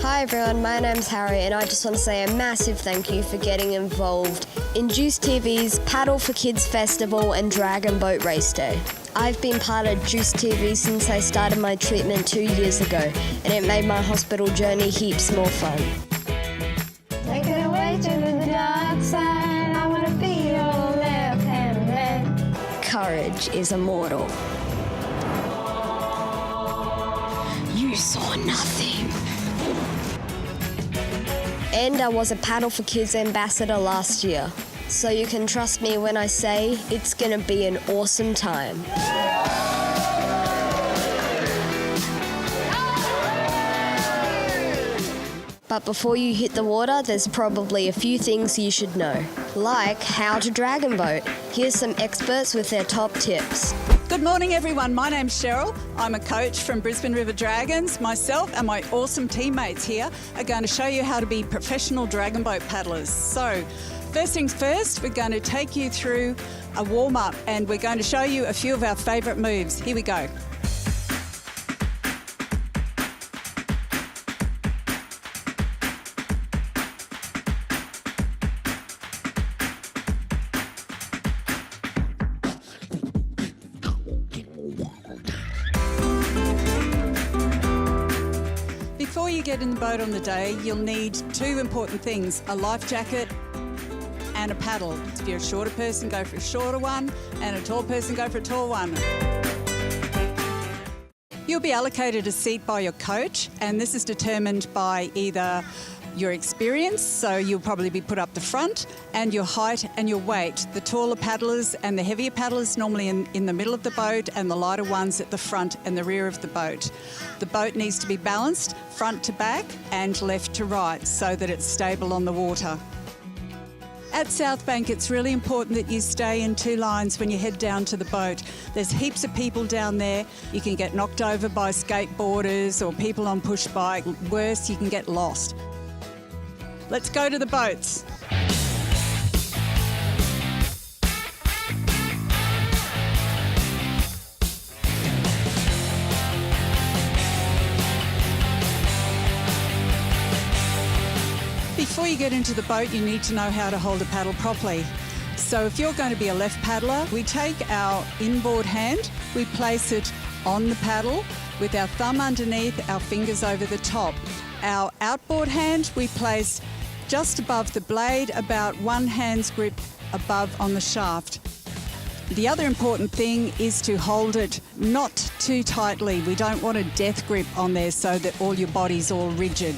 Hi everyone, my name's Harry and I just want to say a massive thank you for getting involved in Juice TV's Paddle for Kids Festival and Dragon Boat Race Day. I've been part of Juice TV since I started my treatment 2 years ago and it made my hospital journey heaps more fun. Take it away to the dark side, I want to be your left-hand man. Courage is immortal. You saw nothing. And I was a Paddle for Kids ambassador last year. So you can trust me when I say it's gonna be an awesome time. But before you hit the water, there's probably a few things you should know. Like how to dragon boat. Here's some experts with their top tips. Good morning everyone, my name's Cheryl. I'm a coach from Brisbane River Dragons. Myself and my awesome teammates here are going to show you how to be professional dragon boat paddlers. So, first things first, we're going to take you through a warm-up and we're going to show you a few of our favourite moves. Here we go. Before you get in the boat on the day, you'll need two important things, a life jacket and a paddle. If you're a shorter person, go for a shorter one, and a tall person, go for a tall one. You'll be allocated a seat by your coach, and this is determined by either your experience, so you'll probably be put up the front, and your height and your weight. The taller paddlers and the heavier paddlers normally in the middle of the boat, and the lighter ones at the front and the rear of the boat. The boat needs to be balanced front to back and left to right so that it's stable on the water. At South Bank, it's really important that you stay in two lines when you head down to the boat. There's heaps of people down there. You can get knocked over by skateboarders or people on push bike. Worse, you can get lost. Let's go to the boats. Before you get into the boat, you need to know how to hold a paddle properly. So if you're going to be a left paddler, we take our inboard hand, we place it on the paddle with our thumb underneath, our fingers over the top. Our outboard hand, we place just above the blade, about one hand's grip above on the shaft. The other important thing is to hold it not too tightly. We don't want a death grip on there so that all your body's all rigid.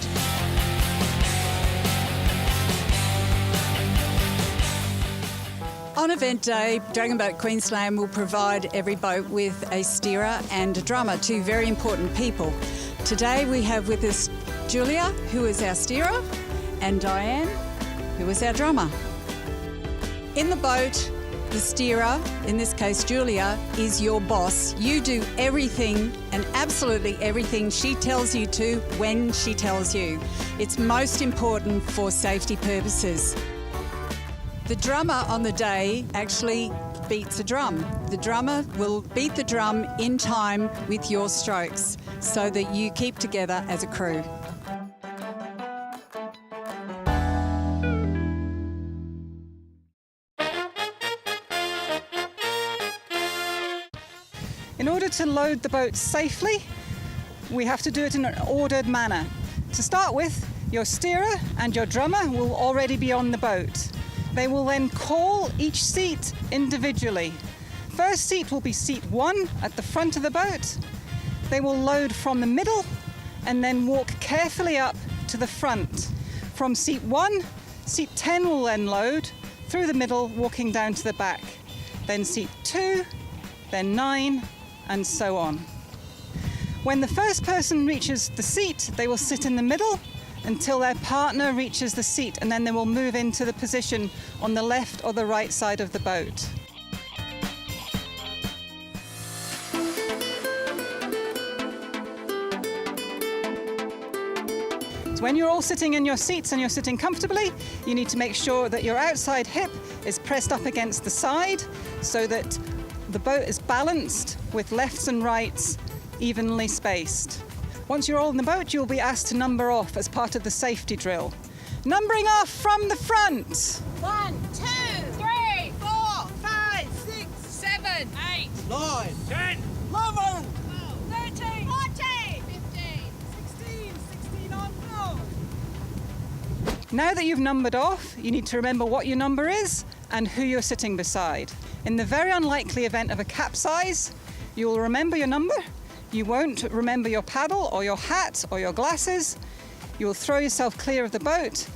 On event day, Dragon Boat Queensland will provide every boat with a steerer and a drummer, two very important people. Today we have with us Julia, who is our steerer, and Diane, who is our drummer. In the boat, the steerer, in this case Julia, is your boss. You do everything and absolutely everything she tells you to when she tells you. It's most important for safety purposes. The drummer on the day actually beats a drum. The drummer will beat the drum in time with your strokes so that you keep together as a crew. In order to load the boat safely, we have to do it in an ordered manner. To start with, your steerer and your drummer will already be on the boat. They will then call each seat individually. First seat will be seat 1 at the front of the boat. They will load from the middle and then walk carefully up to the front. From seat 1, seat 10 will then load through the middle, walking down to the back. Then seat 2, then 9, and so on. When the first person reaches the seat, they will sit in the middle until their partner reaches the seat, and then they will move into the position on the left or the right side of the boat. So when you're all sitting in your seats and you're sitting comfortably, you need to make sure that your outside hip is pressed up against the side so that the boat is balanced with lefts and rights evenly spaced. Once you're all in the boat, you'll be asked to number off as part of the safety drill. Numbering off from the front. 1, 2, 3, 4, 5, 6, 7, 8, 9, 10, 11, 13, 14, 15, 16 on board. Now that you've numbered off, you need to remember what your number is and who you're sitting beside. In the very unlikely event of a capsize, you will remember your number. You won't remember your paddle or your hat or your glasses. You will throw yourself clear of the boat,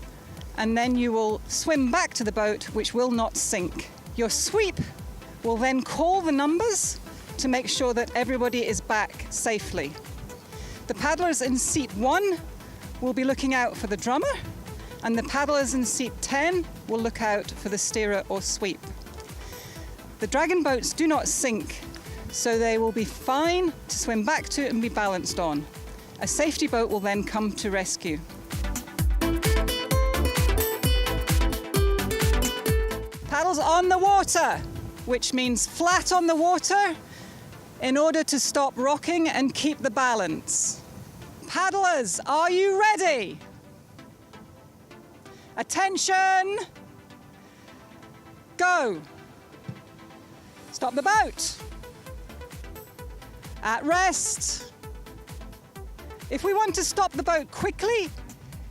and then you will swim back to the boat, which will not sink. Your sweep will then call the numbers to make sure that everybody is back safely. The paddlers in seat 1 will be looking out for the drummer, and the paddlers in seat 10 will look out for the steerer or sweep. The dragon boats do not sink, so they will be fine to swim back to and be balanced on. A safety boat will then come to rescue. Paddles on the water, which means flat on the water in order to stop rocking and keep the balance. Paddlers, are you ready? Attention! Go! Stop the boat. At rest. If we want to stop the boat quickly,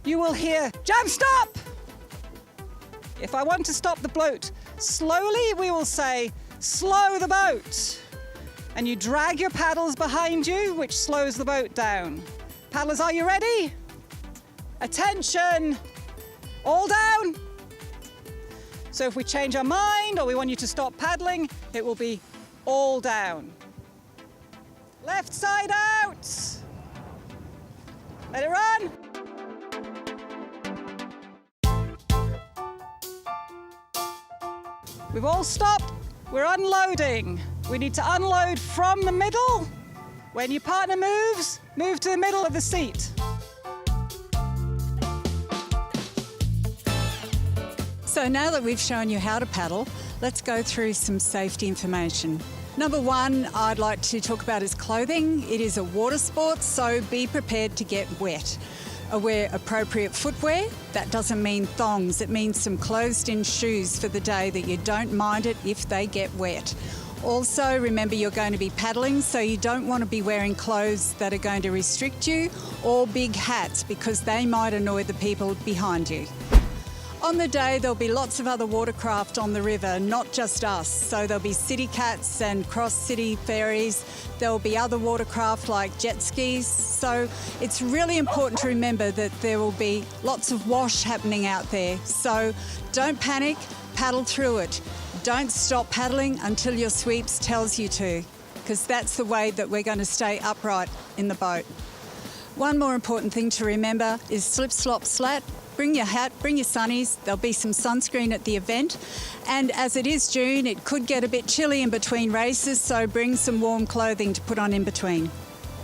you will hear, "Jam stop!" If I want to stop the boat slowly, we will say, "Slow the boat." And you drag your paddles behind you, which slows the boat down. Paddlers, are you ready? Attention! All down. So if we change our mind or we want you to stop paddling, it will be all down. Left side out. Let it run. We've all stopped. We're unloading. We need to unload from the middle. When your partner moves, move to the middle of the seat. So now that we've shown you how to paddle, let's go through some safety information. Number 1, I'd like to talk about is clothing. It is a water sport, so be prepared to get wet. Wear appropriate footwear. That doesn't mean thongs. It means some closed-in shoes for the day that you don't mind it if they get wet. Also, remember you're going to be paddling, so you don't want to be wearing clothes that are going to restrict you, or big hats, because they might annoy the people behind you. On the day, there'll be lots of other watercraft on the river, not just us. So there'll be city cats and cross-city ferries. There'll be other watercraft like jet skis. So it's really important to remember that there will be lots of wash happening out there. So don't panic, paddle through it. Don't stop paddling until your sweeps tells you to, because that's the way that we're going to stay upright in the boat. One more important thing to remember is slip, slop, slat. Bring your hat, bring your sunnies. There'll be some sunscreen at the event. And as it is June, it could get a bit chilly in between races, so bring some warm clothing to put on in between.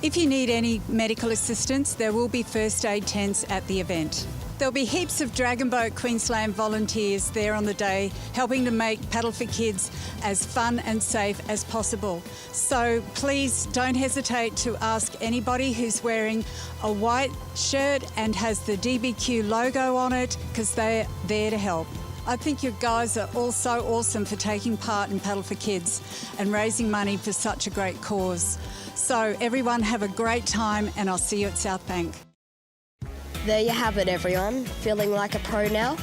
If you need any medical assistance, there will be first aid tents at the event. There'll be heaps of Dragon Boat Queensland volunteers there on the day, helping to make Paddle for Kids as fun and safe as possible. So please don't hesitate to ask anybody who's wearing a white shirt and has the DBQ logo on it, because they're there to help. I think you guys are all so awesome for taking part in Paddle for Kids and raising money for such a great cause. So everyone have a great time, and I'll see you at South Bank. There you have it, everyone. Feeling like a pro now?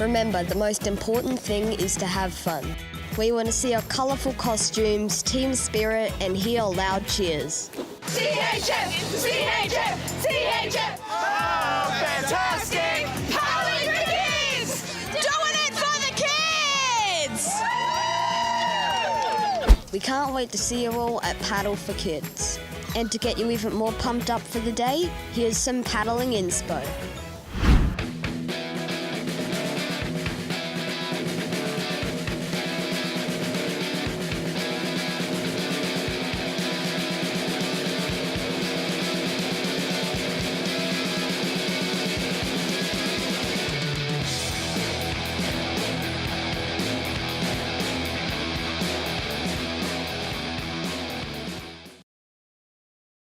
Remember, the most important thing is to have fun. We want to see your colourful costumes, team spirit, and hear loud cheers. CHF! CHF! CHF! Oh, fantastic! Paddling for kids! Doing it for the kids! We can't wait to see you all at Paddle for Kids. And to get you even more pumped up for the day, here's some paddling inspo.